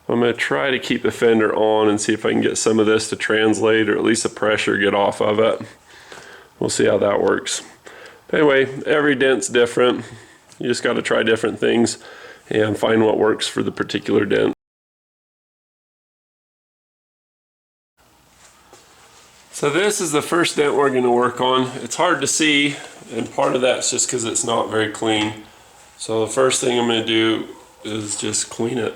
I'm going to try to keep the fender on and see if I can get some of this to translate, or at least the pressure get off of it. We'll see how that works. Anyway, every dent's different. You just got to try different things and find what works for the particular dent. So this is the first dent we're going to work on. It's hard to see, and part of that's just because it's not very clean. So the first thing I'm going to do is just clean it.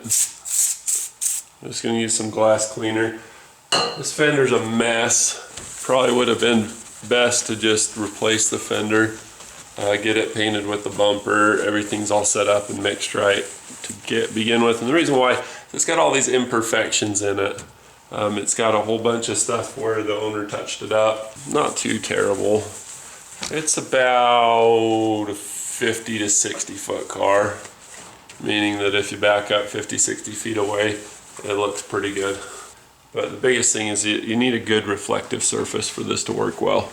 I'm just going to use some glass cleaner. This fender's a mess. Probably would have been best to just replace the fender, get it painted with the bumper. Everything's all set up and mixed right to begin with. And the reason why, it's got all these imperfections in it. It's got a whole bunch of stuff where the owner touched it up. Not too terrible. It's about a 50 to 60 foot car, meaning that if you back up 50, 60 feet away, it looks pretty good. But the biggest thing is you need a good reflective surface for this to work well.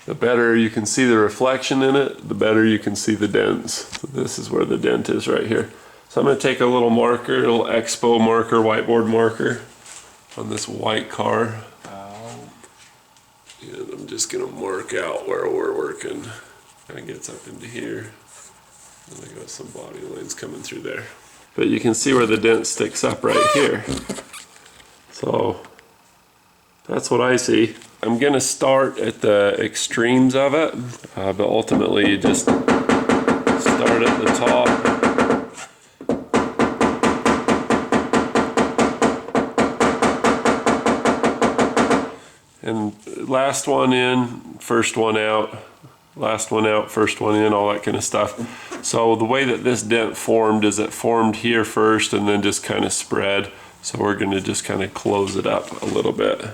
The better you can see the reflection in it, the better you can see the dents. So this is where the dent is right here. So I'm going to take a little marker, a little expo marker, whiteboard marker on this white car. And I'm just going to mark out where we're working. Kind of gets up into here. And I got some body lines coming through there. But you can see where the dent sticks up right here. So that's what I see. I'm going to start at the extremes of it, but ultimately you just start at the top. And last one in, first one out, last one out, first one in, all that kind of stuff. So the way that this dent formed is it formed here first and then just kind of spread. So we're going to just kind of close it up a little bit.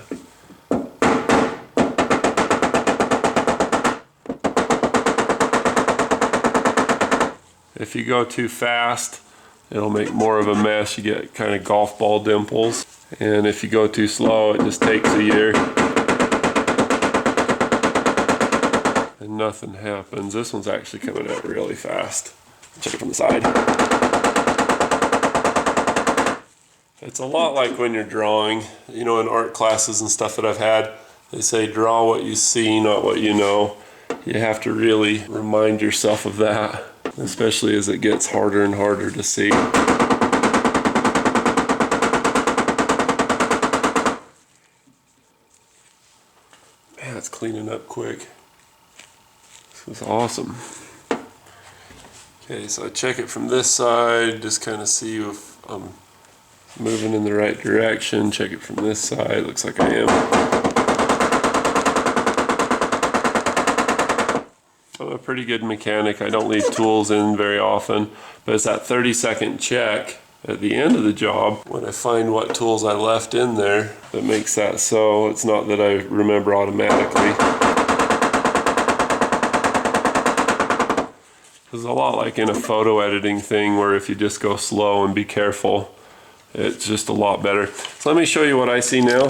If you go too fast, it'll make more of a mess. You get kind of golf ball dimples. And if you go too slow, it just takes a year. And nothing happens. This one's actually coming out really fast. Check it from the side. It's a lot like when you're drawing. You know, in art classes and stuff that I've had, they say draw what you see, not what you know. You have to really remind yourself of that, especially as it gets harder and harder to see. Man, it's cleaning up quick. This is awesome. Okay, so I check it from this side, just kind of see if I'm moving in the right direction. Check it from this side, looks like I am. I'm a pretty good mechanic. I don't leave tools in very often, but it's that 30-second check at the end of the job when I find what tools I left in there that makes that so. It's not that I remember automatically. It's a lot like in a photo editing thing where if you just go slow and be careful, it's just a lot better. So let me show you what I see now.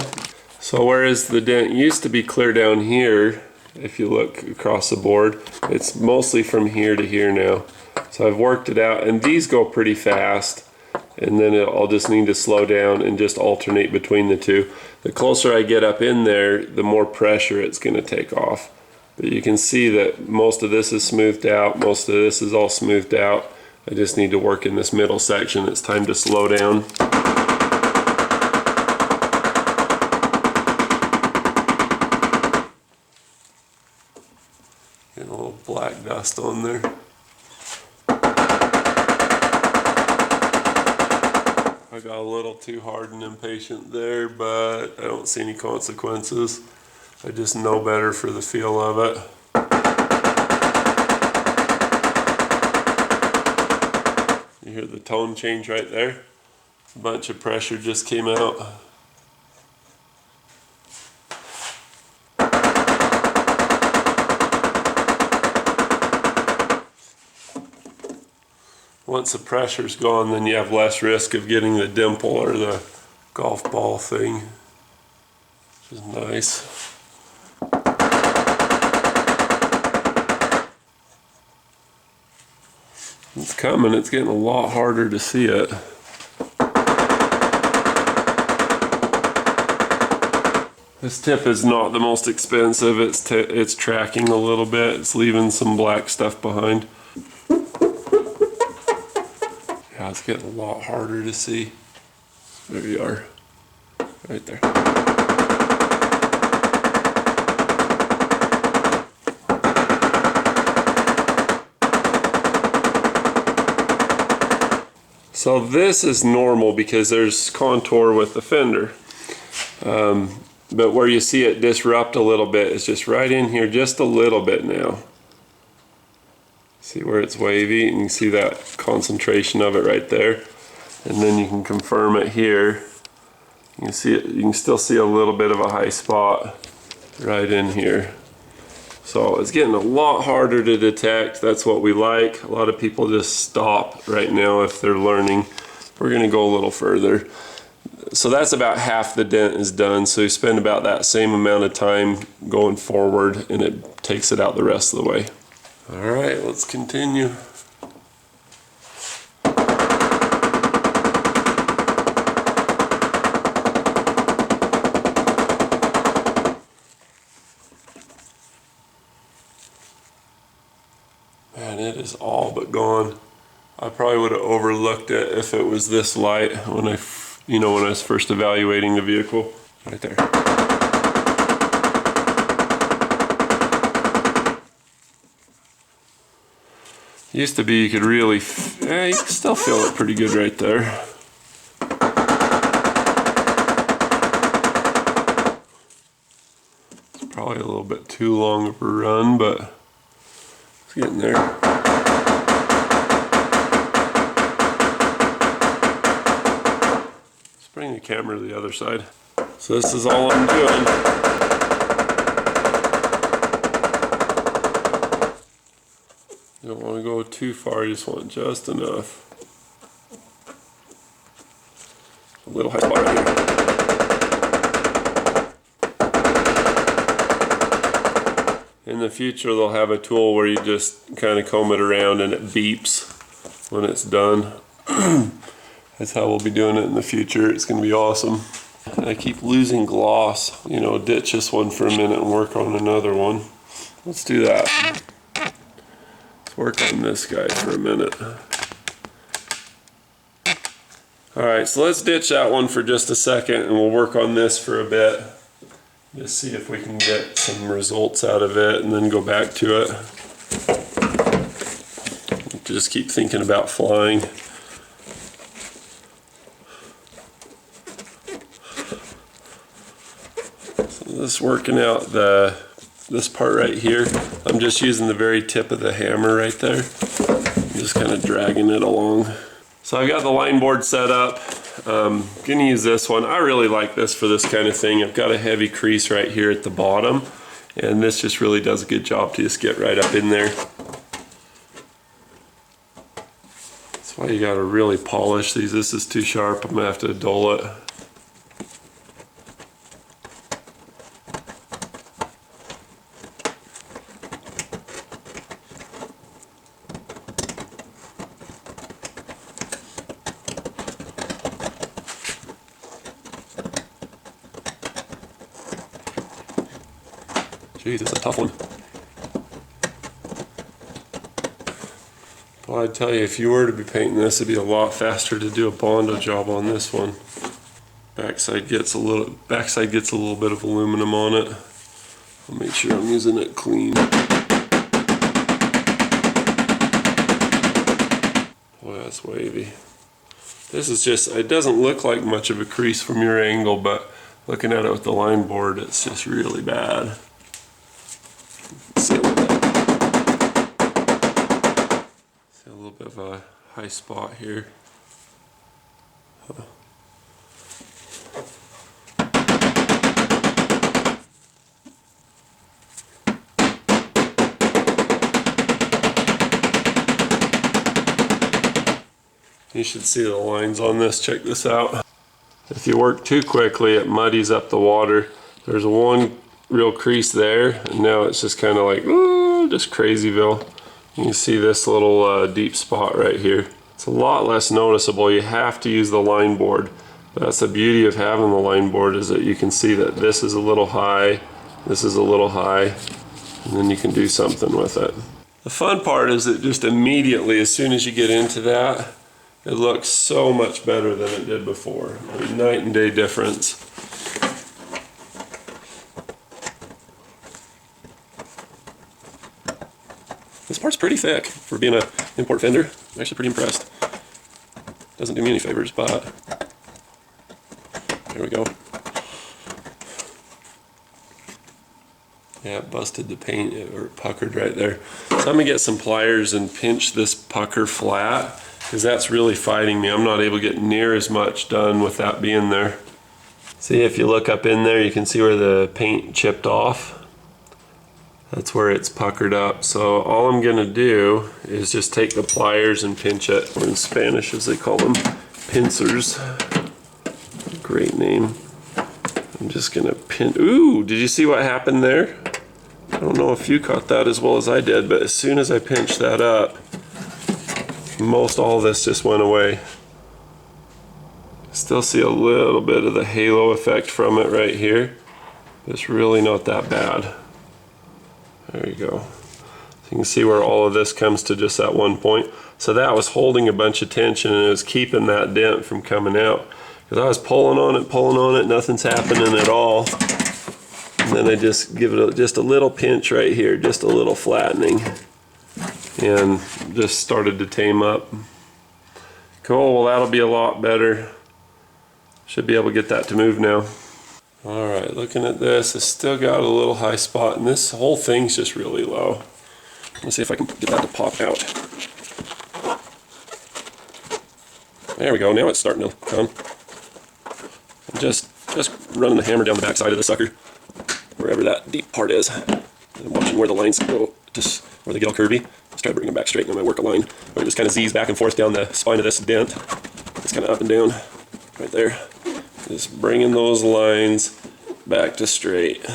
So whereas the dent used to be clear down here, if you look across the board, it's mostly from here to here now. So I've worked it out, and these go pretty fast, and then I'll just need to slow down and just alternate between the two. The closer I get up in there, the more pressure it's going to take off. But you can see that most of this is smoothed out, most of this is all smoothed out. I just need to work in this middle section. It's time to slow down. Getting a little black dust on there. I got a little too hard and impatient there, but I don't see any consequences. I just know better for the feel of it. You hear the tone change right there? A bunch of pressure just came out. Once the pressure's gone, then you have less risk of getting the dimple or the golf ball thing, which is nice. It's coming. It's getting a lot harder to see it. This tip is not the most expensive. It's tracking a little bit. It's leaving some black stuff behind. Yeah, it's getting a lot harder to see. There you are, right there. So this is normal because there's contour with the fender. But where you see it disrupt a little bit is just right in here, just a little bit now. See where it's wavy, and you can see that concentration of it right there. And then you can confirm it here. You can see it, you can still see a little bit of a high spot right in here. So it's getting a lot harder to detect. That's what we like. A lot of people just stop right now if they're learning. We're gonna go a little further. So that's about half the dent is done. So you spend about that same amount of time going forward, and it takes it out the rest of the way. All right, let's continue. Man, it is all but gone. I probably would have overlooked it if it was this light when I was first evaluating the vehicle. Right there. Used to be you could really, you can still feel it pretty good right there. It's probably a little bit too long of a run, but it's getting there. Bring the camera to the other side. So this is all I'm doing. You don't want to go too far, you just want just enough. A little high spot right here. In the future they'll have a tool where you just kind of comb it around and it beeps when it's done. That's how we'll be doing it in the future. It's going to be awesome. I keep losing gloss. You know, ditch this one for a minute and work on another one. Let's do that. Let's work on this guy for a minute. Alright, so let's ditch that one for just a second and we'll work on this for a bit. Just see if we can get some results out of it and then go back to it. Just keep thinking about flying. This working out this part right here. I'm just using the very tip of the hammer right there. I'm just kind of dragging it along. So I got the line board set up. Gonna use this one. I really like this for this kind of thing. I've got a heavy crease right here at the bottom, and this just really does a good job to just get right up in there. That's why you gotta really polish these. This is too sharp. I'm gonna have to dull it. Jeez, it's a tough one. Well, I'd tell you, if you were to be painting this, it'd be a lot faster to do a Bondo job on this one. Backside gets a little bit of aluminum on it. I'll make sure I'm using it clean. Boy, that's wavy. This is just, it doesn't look like much of a crease from your angle, but looking at it with the line board, it's just really bad. See a little bit of a high spot here. You should see the lines on this. Check this out. If you work too quickly, it muddies up the water. There's one real crease there, and now it's just kind of like, ooh, just crazyville. You see this little deep spot right here. It's a lot less noticeable. You have to use the line board. That's the beauty of having the line board, is that you can see that this is a little high, this is a little high, and then you can do something with it. The fun part is that just immediately, as soon as you get into that, it looks so much better than it did before. I mean, night and day difference. This part's pretty thick for being an import fender. I'm actually pretty impressed. Doesn't do me any favors, but there we go. Yeah, it busted the paint, or puckered right there. So I'm gonna get some pliers and pinch this pucker flat, because that's really fighting me. I'm not able to get near as much done with that being there. See, if you look up in there, you can see where the paint chipped off. That's where it's puckered up. So all I'm gonna do is just take the pliers and pinch it, or in Spanish as they call them, pincers. Great name. I'm just gonna pin, ooh, did you see what happened there? I don't know if you caught that as well as I did, but as soon as I pinched that up, most all of this just went away. Still see a little bit of the halo effect from it right here. It's really not that bad. There you go. So you can see where all of this comes to just that one point. So that was holding a bunch of tension, and it was keeping that dent from coming out. Because I was pulling on it, nothing's happening at all. And then I just give it just a little pinch right here, just a little flattening. And just started to tame up. Cool, well that'll be a lot better. Should be able to get that to move now. Alright, looking at this, it's still got a little high spot, and this whole thing's just really low. Let's see if I can get that to pop out. There we go, now it's starting to come. I'm just running the hammer down the back side of the sucker, wherever that deep part is. And I'm watching where the lines go, just where they get all curvy. Let's try to bring them back straight, and then I work a line. Where it just kind of Z's back and forth down the spine of this dent. It's kind of up and down, right there. Just bringing those lines back to straight.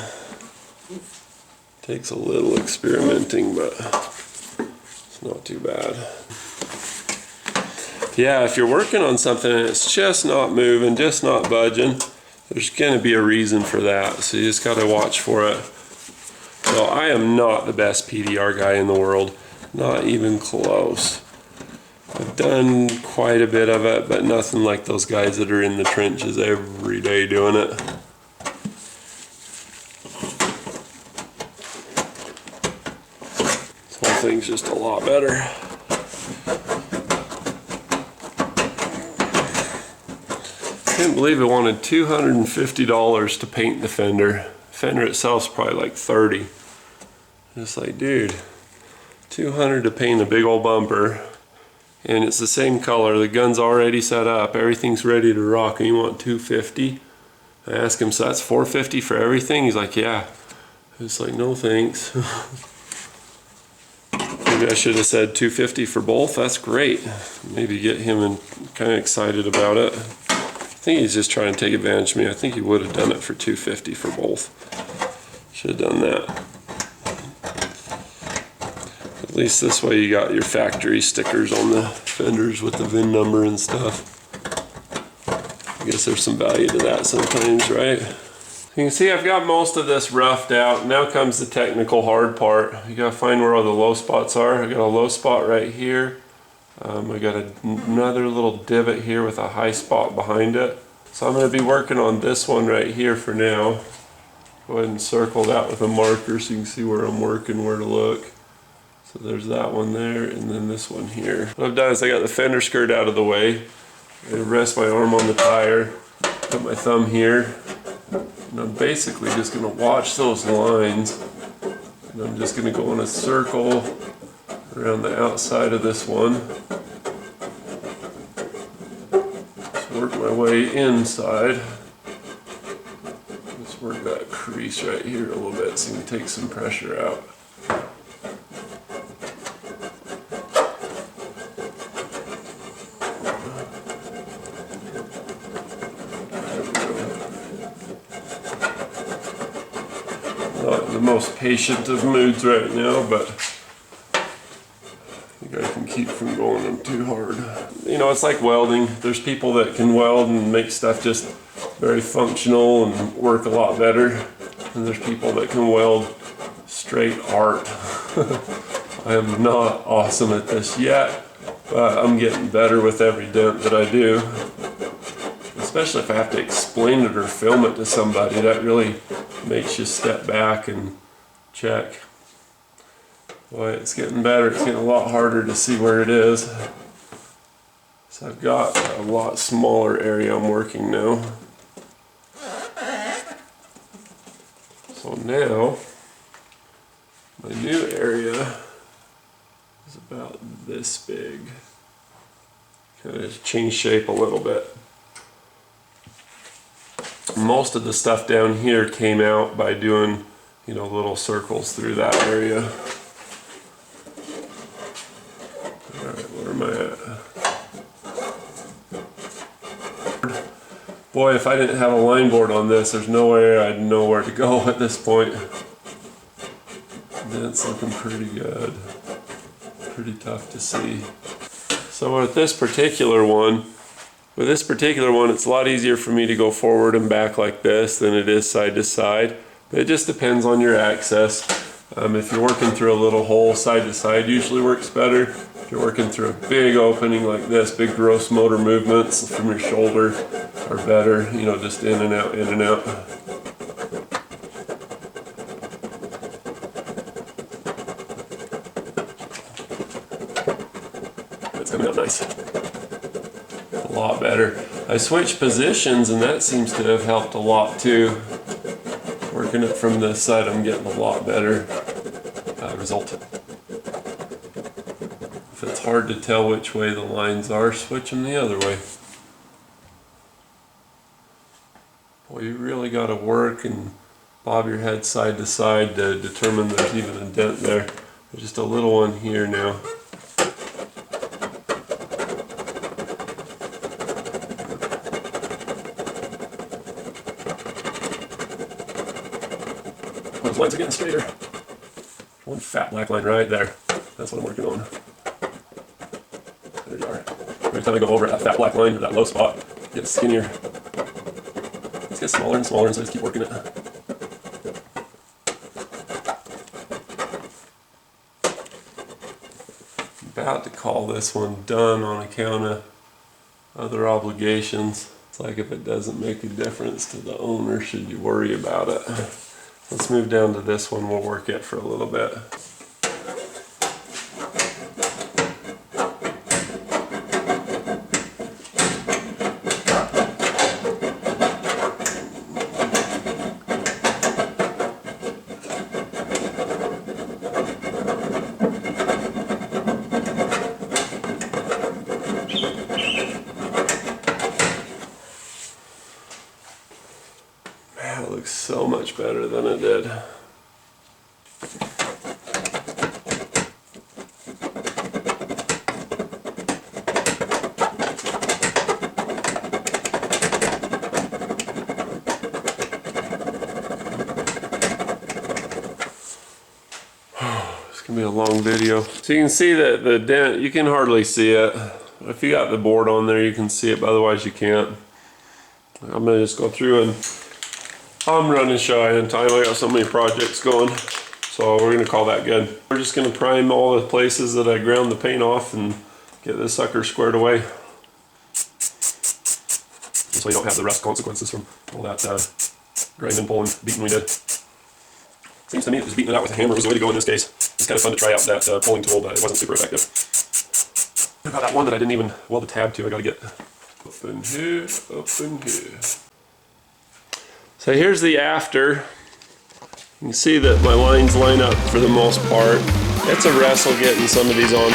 Takes a little experimenting, but it's not too bad. Yeah, if you're working on something and it's just not moving, just not budging, there's going to be a reason for that. So you just got to watch for it. So I am not the best PDR guy in the world, not even close. I've done quite a bit of it, but nothing like those guys that are in the trenches every day doing it. This whole thing's just a lot better. I can't believe it wanted $250 to paint the fender. The fender itself's probably like $30. It's like, dude, $200 to paint a big old bumper, and it's the same color, the gun's already set up, everything's ready to rock, and you want $250? I asked him, so that's $450 for everything? He's like, yeah. It's like, no thanks. Maybe I should have said $250 for both. That's great. Maybe get him kind of excited about it. I think he's just trying to take advantage of me. I think he would have done it for $250 for both. Should have done that. At least this way you got your factory stickers on the fenders with the VIN number and stuff. I guess there's some value to that sometimes, right? You can see I've got most of this roughed out. Now comes the technical hard part. You gotta find where all the low spots are. I got a low spot right here. I got another little divot here with a high spot behind it. So I'm going to be working on this one right here for now. Go ahead and circle that with a marker so you can see where I'm working, where to look. So there's that one there, and then this one here. What I've done is I got the fender skirt out of the way. I rest my arm on the tire, put my thumb here, and I'm basically just going to watch those lines. And I'm just going to go in a circle around the outside of this one. Just work my way inside. Just work that crease right here a little bit so you can take some pressure out. Not the most patient of moods right now, but I think I can keep from going them too hard. you know, it's like welding. There's people that can weld and make stuff just very functional and work a lot better. And there's people that can weld straight art. I am not awesome at this yet, but I'm getting better with every dent that I do. Especially if I have to explain it or film it to somebody, that really makes you step back and check. Boy, it's getting better. It's getting a lot harder to see where it is. So I've got a lot smaller area I'm working now. So now, my new area is about this big. Kind of change shape a little bit. Most of the stuff down here came out by doing, you know, little circles through that area. Alright, where am I at? Boy, if I didn't have a line board on this, there's no way I'd know where to go at this point. It's looking pretty good. Pretty tough to see. So with this particular one, it's a lot easier for me to go forward and back like this than it is side to side. But it just depends on your access. If you're working through a little hole, side to side usually works better. If you're working through a big opening like this, big gross motor movements from your shoulder are better. You know, just in and out, in and out. It's coming out nice. A lot better. I switched positions and that seems to have helped a lot too. Working it from this side, I'm getting a lot better result. If it's hard to tell which way the lines are, switch them the other way. Boy, you really got to work and bob your head side to side to determine there's even a dent there. There's just a little one here now. Those lines are getting straighter. One fat black line right there. That's what I'm working on. There you are. Every time I go over that fat black line or that low spot, it gets skinnier. It gets smaller and smaller, and so I just keep working it. I'm about to call this one done on account of other obligations. It's like if it doesn't make a difference to the owner, should you worry about it? Let's move down to this one. We'll work it for a little bit. Man, it looks so much better than it did. It's gonna be a long video. So you can see that the dent, you can hardly see it. If you got the board on there, you can see it, but otherwise you can't. I'm gonna just go through and I'm running shy on time. I got so many projects going, so we're gonna call that good. We're just gonna prime all the places that I ground the paint off and get this sucker squared away, so you don't have the rust consequences from all that grinding, pulling, beating we did. Seems to me that just beating it out with a hammer was the way to go in this case. It's kind of fun to try out that pulling tool, but it wasn't super effective. What about that one that I didn't even weld the tab to? I gotta get up in here, up in here. So here's the after. You can see that my lines line up for the most part. It's a wrestle getting some of these on.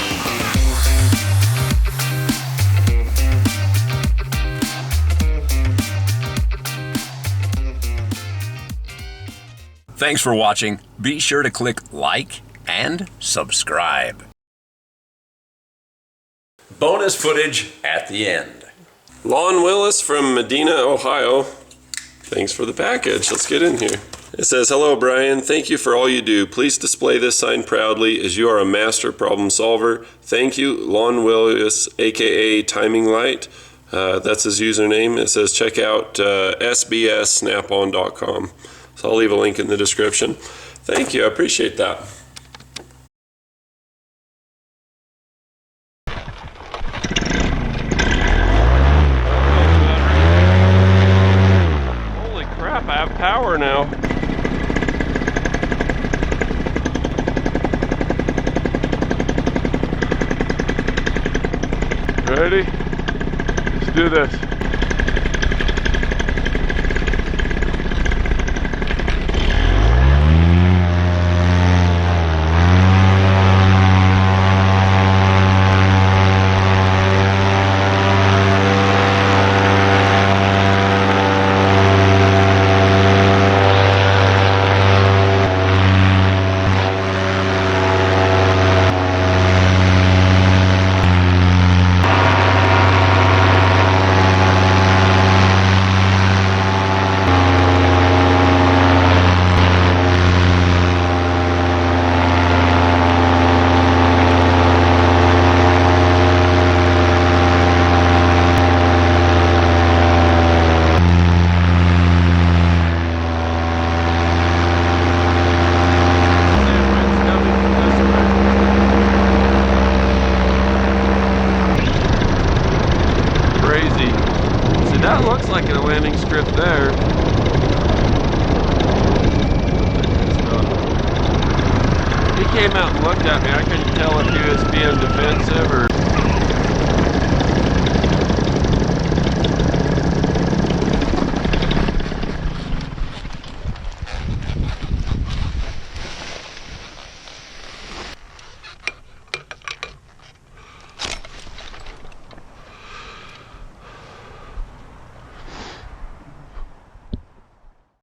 Thanks for watching. Be sure to click like and subscribe. Bonus footage at the end. Lon Willis from Medina, Ohio. Thanks for the package. Let's get in here. It says, "Hello, Brian. Thank you for all you do. Please display this sign proudly as you are a master problem solver. Thank you, Lon Willis, aka Timing Light." That's his username. It says, check out sbssnapon.com. So I'll leave a link in the description. Thank you. I appreciate that. Holy crap, I have power now. Ready? Let's do this. That looks like a landing strip there. He came out and looked at me. I couldn't tell if he was being defensive or